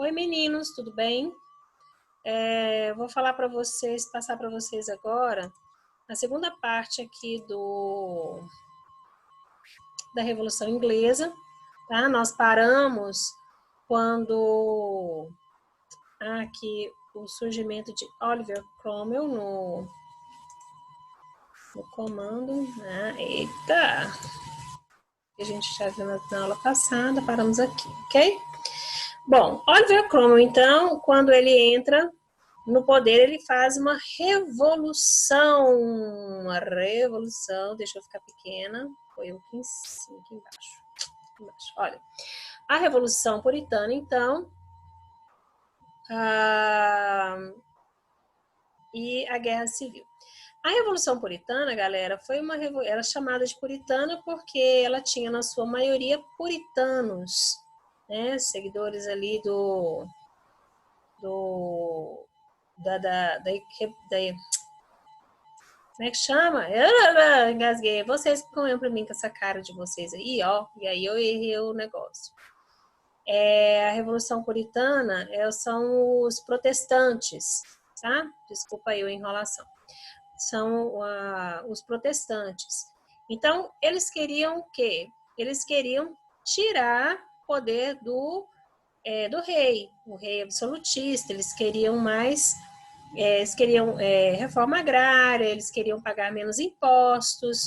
Oi, meninos, tudo bem? Vou falar para vocês, passar para vocês agora a segunda parte aqui da Revolução Inglesa, tá? Nós paramos quando aqui o surgimento de Oliver Cromwell no comando. Eita! A gente já viu na aula passada, paramos aqui, ok? Bom, Oliver Cromwell, então, quando ele entra no poder, ele faz uma revolução. Deixa eu ficar pequena. Foi aqui embaixo. Olha, a Revolução Puritana, então, e a Guerra Civil. A Revolução Puritana, galera, era chamada de puritana porque ela tinha, na sua maioria, puritanos, né? Seguidores ali da como é que chama? Engasguei. Vocês comem pra mim com essa cara de vocês aí, ó. E aí eu errei o negócio. A Revolução Puritana são os protestantes, tá? Desculpa aí a enrolação. São os protestantes. Então, eles queriam o quê? Eles queriam tirar o poder do rei, o rei absolutista. Eles queriam mais... Eles queriam reforma agrária, eles queriam pagar menos impostos,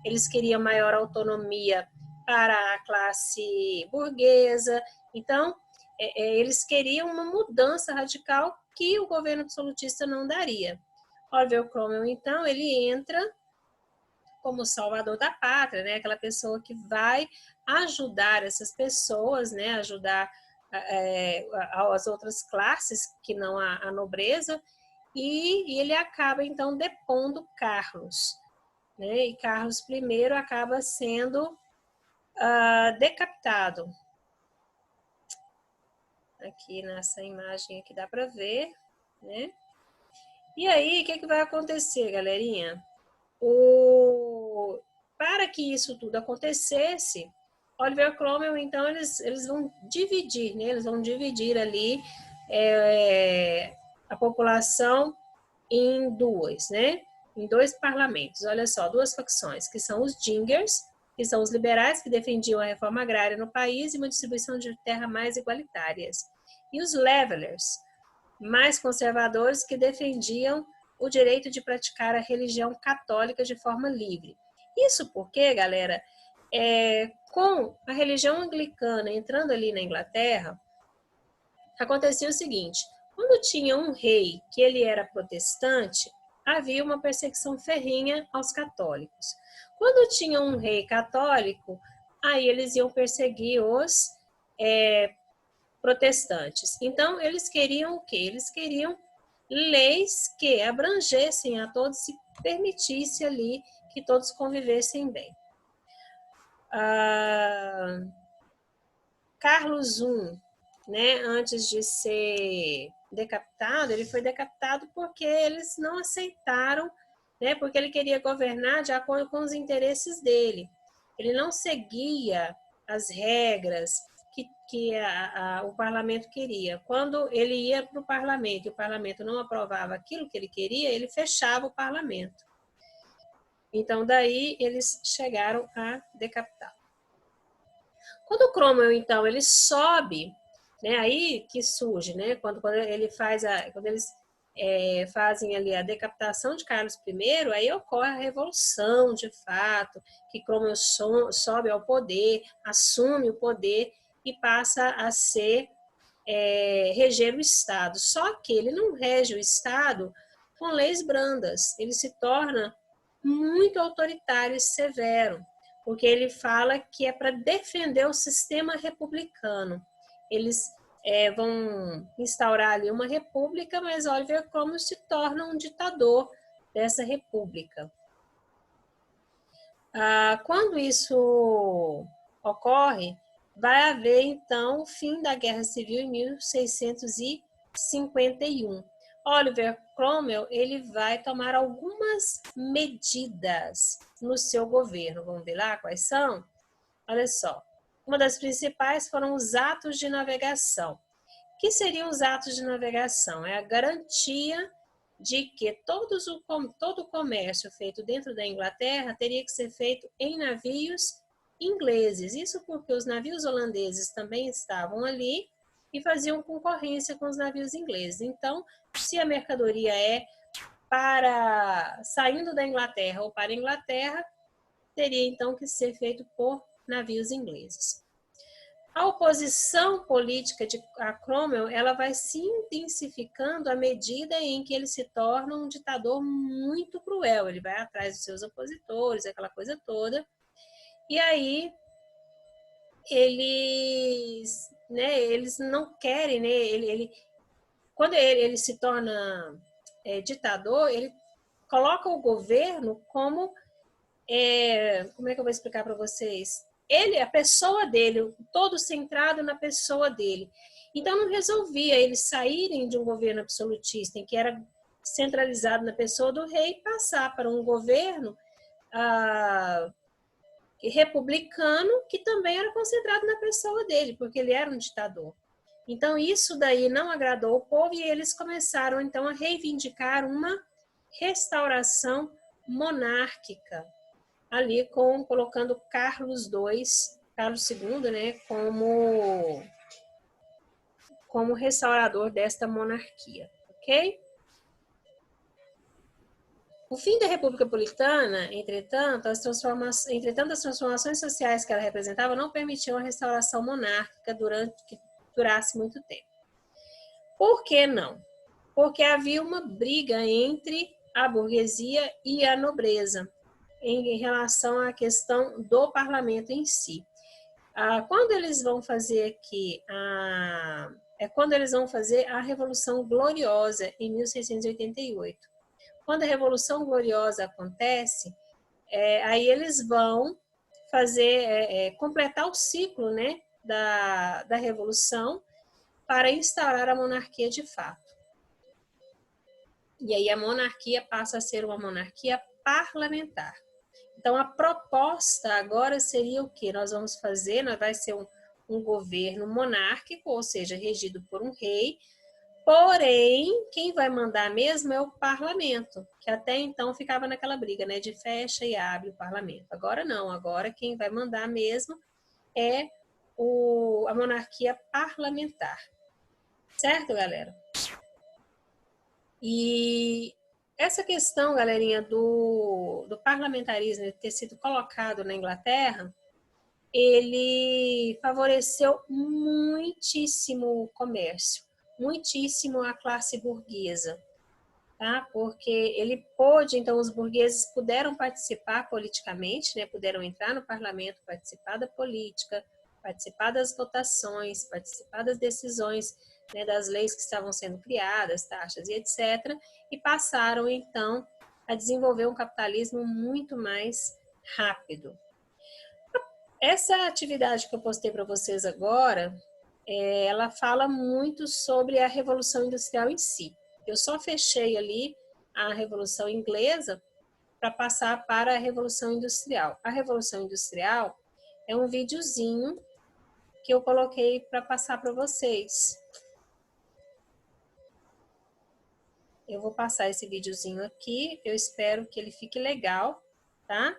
eles queriam maior autonomia para a classe burguesa. Então, eles queriam uma mudança radical que o governo absolutista não daria. Oliver Cromwell, então, ele entra como salvador da pátria, né? Aquela pessoa que vai ajudar essas pessoas, né? Ajudar as outras classes, que não a nobreza, e ele acaba, então, depondo Carlos, né? E Carlos I acaba sendo decapitado. Aqui nessa imagem aqui dá para ver, né? E aí, o que vai acontecer, galerinha? Para que isso tudo acontecesse, Oliver Cromwell, então, eles vão dividir, né? Eles vão dividir ali a população em duas, né? Em dois parlamentos. Olha só, duas facções, que são os Dingers, que são os liberais que defendiam a reforma agrária no país e uma distribuição de terra mais igualitárias. E os Levelers, mais conservadores, que defendiam o direito de praticar a religião católica de forma livre. Isso porque, galera, com a religião anglicana entrando ali na Inglaterra, acontecia o seguinte: quando tinha um rei que ele era protestante, havia uma perseguição ferrenha aos católicos. Quando tinha um rei católico, aí eles iam perseguir os protestantes. Então, eles queriam o quê? Eles queriam leis que abrangessem a todos e permitisse ali que todos convivessem bem. Carlos I, né, antes de ser decapitado, ele foi decapitado porque eles não aceitaram, né, porque ele queria governar de acordo com os interesses dele. Ele não seguia as regras que o parlamento queria. Quando ele ia para o parlamento e o parlamento não aprovava aquilo que ele queria, ele fechava o parlamento. Então, daí, eles chegaram a decapitar. Quando o Cromwell, então, ele sobe, né, aí que surge, né, quando ele faz quando eles fazem ali a decapitação de Carlos I, aí ocorre a revolução, de fato, que Cromwell sobe ao poder, assume o poder e passa a reger o Estado. Só que ele não rege o Estado com leis brandas, ele se torna muito autoritário e severo, porque ele fala que é para defender o sistema republicano. Eles vão instaurar ali uma república, mas Oliver Cromwell se torna um ditador dessa república. Quando isso ocorre, vai haver, então, o fim da Guerra Civil em 1651. Oliver Cromwell, ele vai tomar algumas medidas no seu governo. Vamos ver lá quais são? Olha só. Uma das principais foram os atos de navegação. que seriam os atos de navegação? É a garantia de que todo o comércio feito dentro da Inglaterra teria que ser feito em navios ingleses. Isso porque os navios holandeses também estavam ali e faziam concorrência com os navios ingleses. Então, se a mercadoria é saindo da Inglaterra ou para a Inglaterra, teria então que ser feito por navios ingleses. A oposição política a Cromwell, ela vai se intensificando à medida em que ele se torna um ditador muito cruel. Ele vai atrás dos seus opositores, aquela coisa toda. E aí eles não querem, né? Quando ele se torna ditador, ele coloca o governo como é que eu vou explicar para vocês? A pessoa dele, todo centrado na pessoa dele. Então, não resolvia eles saírem de um governo absolutista, em que era centralizado na pessoa do rei, e passar para um governo republicano, que também era concentrado na pessoa dele, porque ele era um ditador. Então, isso daí não agradou o povo e eles começaram, então, a reivindicar uma restauração monárquica, ali colocando Carlos II, né, como restaurador desta monarquia, ok? O fim da República Puritana, entretanto, as transformações sociais que ela representava não permitiam a restauração monárquica que durasse muito tempo. Por que não? Porque havia uma briga entre a burguesia e a nobreza em relação à questão do parlamento em si. Quando eles vão fazer aqui quando eles vão fazer a Revolução Gloriosa em 1688. Quando a Revolução Gloriosa acontece, aí eles vão completar o ciclo, né, da Revolução para instaurar a monarquia de fato. E aí a monarquia passa a ser uma monarquia parlamentar. Então, a proposta agora seria o quê? Nós vamos fazer, vai ser um governo monárquico, ou seja, regido por um rei, porém, quem vai mandar mesmo é o parlamento, que até então ficava naquela briga, né, de fecha e abre o parlamento. Agora não, agora quem vai mandar mesmo é a monarquia parlamentar. Certo, galera? E essa questão, galerinha, do parlamentarismo ter sido colocado na Inglaterra, ele favoreceu muitíssimo o comércio, muitíssimo a classe burguesa, tá? Porque ele então os burgueses puderam participar politicamente, né? Puderam entrar no parlamento, participar da política, participar das votações, participar das decisões, né, das leis que estavam sendo criadas, taxas e etc., e passaram, então, a desenvolver um capitalismo muito mais rápido. Essa atividade que eu postei para vocês agora, ela fala muito sobre a Revolução Industrial em si. Eu só fechei ali a Revolução Inglesa para passar para a Revolução Industrial. A Revolução Industrial é um videozinho que eu coloquei para passar para vocês. Eu vou passar esse videozinho aqui, eu espero que ele fique legal, tá?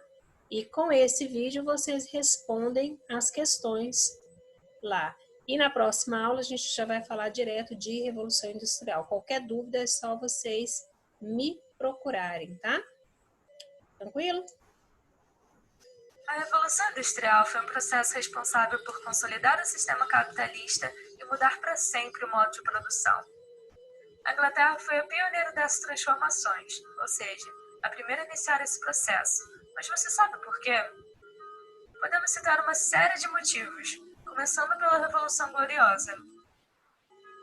E com esse vídeo vocês respondem as questões lá. E na próxima aula a gente já vai falar direto de Revolução Industrial. Qualquer dúvida é só vocês me procurarem, tá? Tranquilo? A Revolução Industrial foi um processo responsável por consolidar o sistema capitalista e mudar para sempre o modo de produção. A Inglaterra foi a pioneira dessas transformações, ou seja, a primeira a iniciar esse processo. Mas você sabe por quê? Podemos citar uma série de motivos, começando pela Revolução Gloriosa.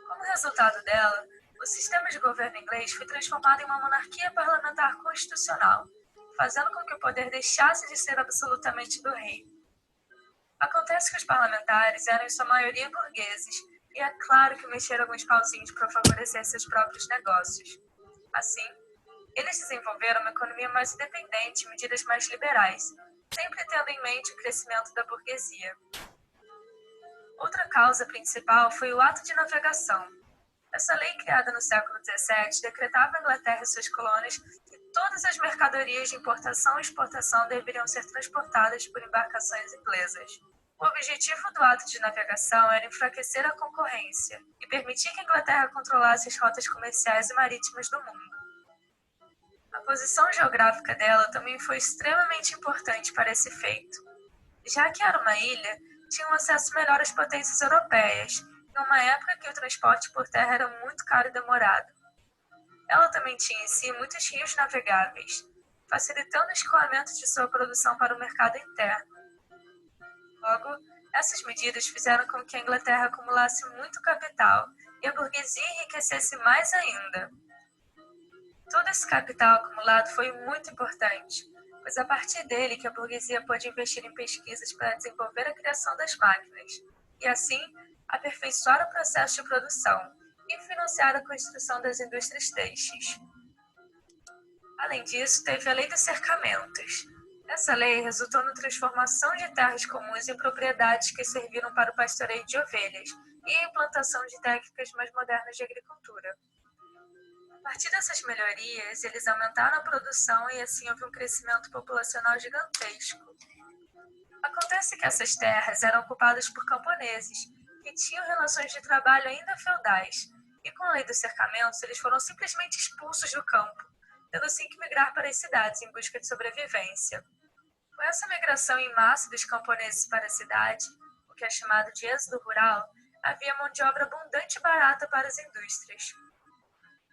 Como resultado dela, o sistema de governo inglês foi transformado em uma monarquia parlamentar constitucional, fazendo com que o poder deixasse de ser absolutamente do rei. Acontece que os parlamentares eram em sua maioria burgueses, e é claro que mexeram alguns pauzinhos para favorecer seus próprios negócios. Assim, eles desenvolveram uma economia mais independente e medidas mais liberais, sempre tendo em mente o crescimento da burguesia. Outra causa principal foi o ato de navegação. Essa lei, criada no século XVII, decretava à Inglaterra e suas colônias que todas as mercadorias de importação e exportação deveriam ser transportadas por embarcações inglesas. O objetivo do ato de navegação era enfraquecer a concorrência e permitir que a Inglaterra controlasse as rotas comerciais e marítimas do mundo. A posição geográfica dela também foi extremamente importante para esse feito. Já que era uma ilha, tinha um acesso melhor às potências europeias, em uma época que o transporte por terra era muito caro e demorado. Ela também tinha em si muitos rios navegáveis, facilitando o escoamento de sua produção para o mercado interno. Logo, essas medidas fizeram com que a Inglaterra acumulasse muito capital e a burguesia enriquecesse mais ainda. Todo esse capital acumulado foi muito importante, pois a partir dele que a burguesia pôde investir em pesquisas para desenvolver a criação das máquinas, e assim aperfeiçoar o processo de produção e financiar a construção das indústrias têxteis. Além disso, teve a Lei dos Cercamentos. Essa lei resultou na transformação de terras comuns em propriedades que serviram para o pastoreio de ovelhas e a implantação de técnicas mais modernas de agricultura. A partir dessas melhorias, eles aumentaram a produção e assim houve um crescimento populacional gigantesco. Acontece que essas terras eram ocupadas por camponeses, que tinham relações de trabalho ainda feudais, e com a lei dos cercamentos eles foram simplesmente expulsos do campo, tendo assim que migrar para as cidades em busca de sobrevivência. Com essa migração em massa dos camponeses para a cidade, o que é chamado de êxodo rural, havia mão de obra abundante e barata para as indústrias.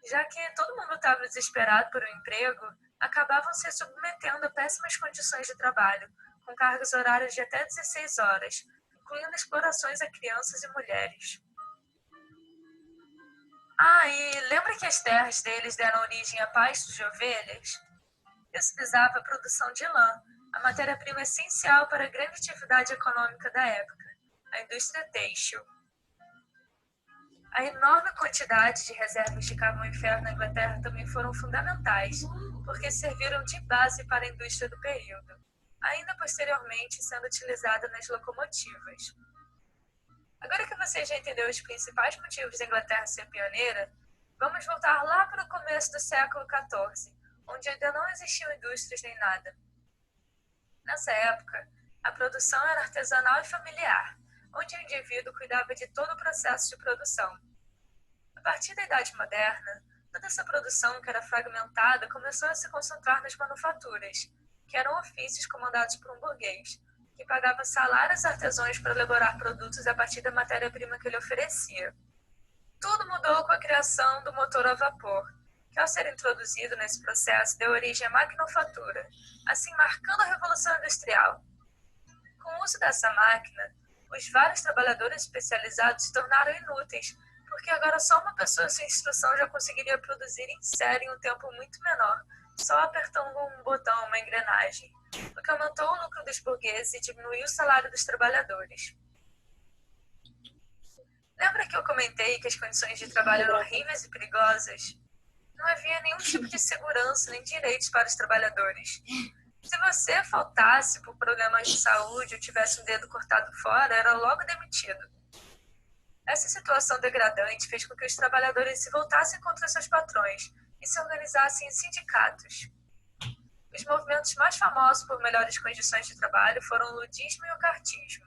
Já que todo mundo estava desesperado por um emprego, acabavam se submetendo a péssimas condições de trabalho, com cargas horárias de até 16 horas, incluindo explorações a crianças e mulheres. E lembra que as terras deles deram origem a pastos de ovelhas? Isso visava a produção de lã, a matéria-prima essencial para a grande atividade econômica da época, a indústria têxtil. A enorme quantidade de reservas de carvão e ferro na Inglaterra também foram fundamentais, porque serviram de base para a indústria do período, ainda posteriormente sendo utilizada nas locomotivas. Agora que você já entendeu os principais motivos da Inglaterra ser pioneira, vamos voltar lá para o começo do século XIV, onde ainda não existiam indústrias nem nada. Nessa época, a produção era artesanal e familiar, onde o indivíduo cuidava de todo o processo de produção. A partir da Idade Moderna, toda essa produção que era fragmentada começou a se concentrar nas manufaturas, que eram ofícios comandados por um burguês, que pagava salários a artesãos para elaborar produtos a partir da matéria-prima que ele oferecia. Tudo mudou com a criação do motor a vapor, que ao ser introduzido nesse processo deu origem à maquinofatura, assim marcando a Revolução Industrial. Com o uso dessa máquina, os vários trabalhadores especializados se tornaram inúteis, porque agora só uma pessoa sem instrução já conseguiria produzir em série em um tempo muito menor, só apertando um botão, uma engrenagem, o que aumentou o lucro dos burgueses e diminuiu o salário dos trabalhadores. Lembra que eu comentei que as condições de trabalho eram horríveis e perigosas? Não havia nenhum tipo de segurança nem direitos para os trabalhadores. Se você faltasse por problemas de saúde ou tivesse um dedo cortado fora, era logo demitido. Essa situação degradante fez com que os trabalhadores se voltassem contra seus patrões e se organizassem em sindicatos. Os movimentos mais famosos por melhores condições de trabalho foram o ludismo e o cartismo.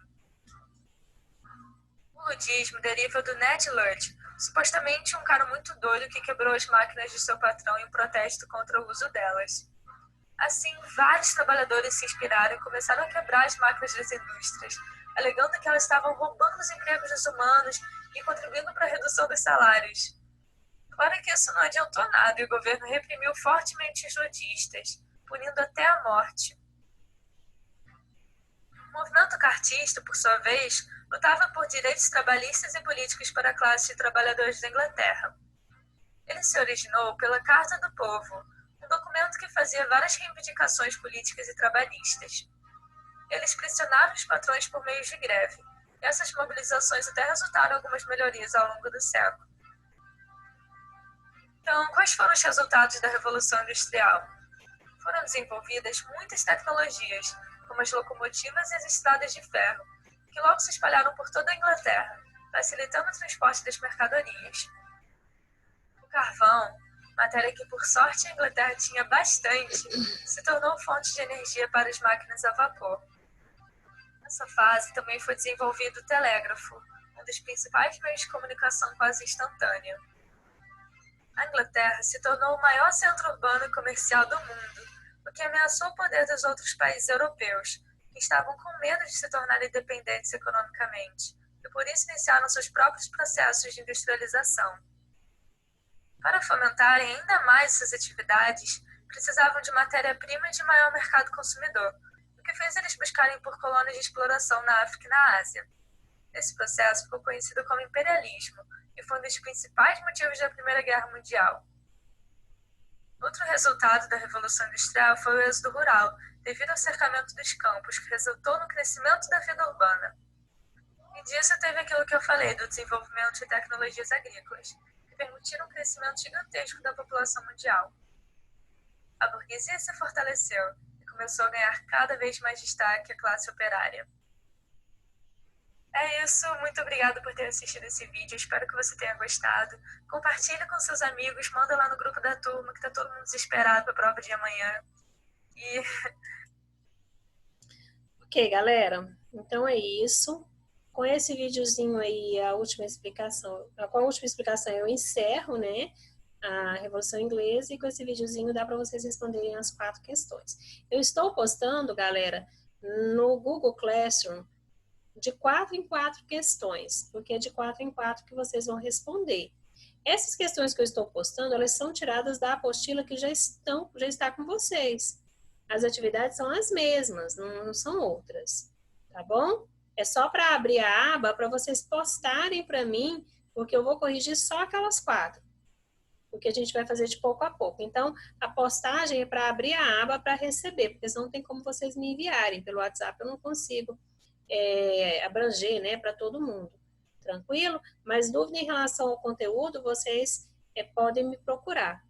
O ludismo deriva do Ned Ludd, supostamente um cara muito doido que quebrou as máquinas de seu patrão em protesto contra o uso delas. Assim, vários trabalhadores se inspiraram e começaram a quebrar as máquinas das indústrias, alegando que elas estavam roubando os empregos dos humanos e contribuindo para a redução dos salários. Claro que isso não adiantou nada e o governo reprimiu fortemente os ludistas, punindo até a morte. O movimento cartista, por sua vez, lutava por direitos trabalhistas e políticos para a classe de trabalhadores da Inglaterra. Ele se originou pela Carta do Povo, um documento que fazia várias reivindicações políticas e trabalhistas. Eles pressionaram os patrões por meio de greve, e essas mobilizações até resultaram em algumas melhorias ao longo do século. Então, quais foram os resultados da Revolução Industrial? Foram desenvolvidas muitas tecnologias, como as locomotivas e as estradas de ferro, que que logo se espalharam por toda a Inglaterra, facilitando o transporte das mercadorias. O carvão, matéria que por sorte a Inglaterra tinha bastante, se tornou fonte de energia para as máquinas a vapor. Nessa fase também foi desenvolvido o telégrafo, um dos principais meios de comunicação quase instantânea. A Inglaterra se tornou o maior centro urbano e comercial do mundo, o que ameaçou o poder dos outros países europeus, que estavam com medo de se tornar independentes economicamente, e por isso iniciaram seus próprios processos de industrialização. Para fomentarem ainda mais essas atividades, precisavam de matéria-prima e de maior mercado consumidor, o que fez eles buscarem por colônias de exploração na África e na Ásia. Esse processo ficou conhecido como imperialismo e foi um dos principais motivos da Primeira Guerra Mundial. Outro resultado da Revolução Industrial foi o êxodo rural, devido ao cercamento dos campos, que resultou no crescimento da vida urbana. E disso teve aquilo que eu falei do desenvolvimento de tecnologias agrícolas, que permitiram um crescimento gigantesco da população mundial. A burguesia se fortaleceu e começou a ganhar cada vez mais destaque a classe operária. É isso, muito obrigada por ter assistido esse vídeo, espero que você tenha gostado. Compartilhe com seus amigos, manda lá no grupo da turma, que tá todo mundo desesperado para a prova de amanhã. E... Ok, galera, então é isso. Com esse videozinho aí, com a última explicação eu encerro, né, a Revolução Inglesa, e com esse videozinho dá para vocês responderem as 4 questões. Eu estou postando, galera, no Google Classroom, de 4 em 4 questões, porque é de 4 em 4 que vocês vão responder. Essas questões que eu estou postando, elas são tiradas da apostila que já está com vocês. As atividades são as mesmas, não são outras, tá bom? É só para abrir a aba para vocês postarem para mim, porque eu vou corrigir só aquelas 4, porque a gente vai fazer de pouco a pouco. Então, a postagem é para abrir a aba para receber, porque senão não tem como vocês me enviarem pelo WhatsApp, eu não consigo abranger, né, para todo mundo. Tranquilo? Mas dúvida em relação ao conteúdo, vocês podem me procurar,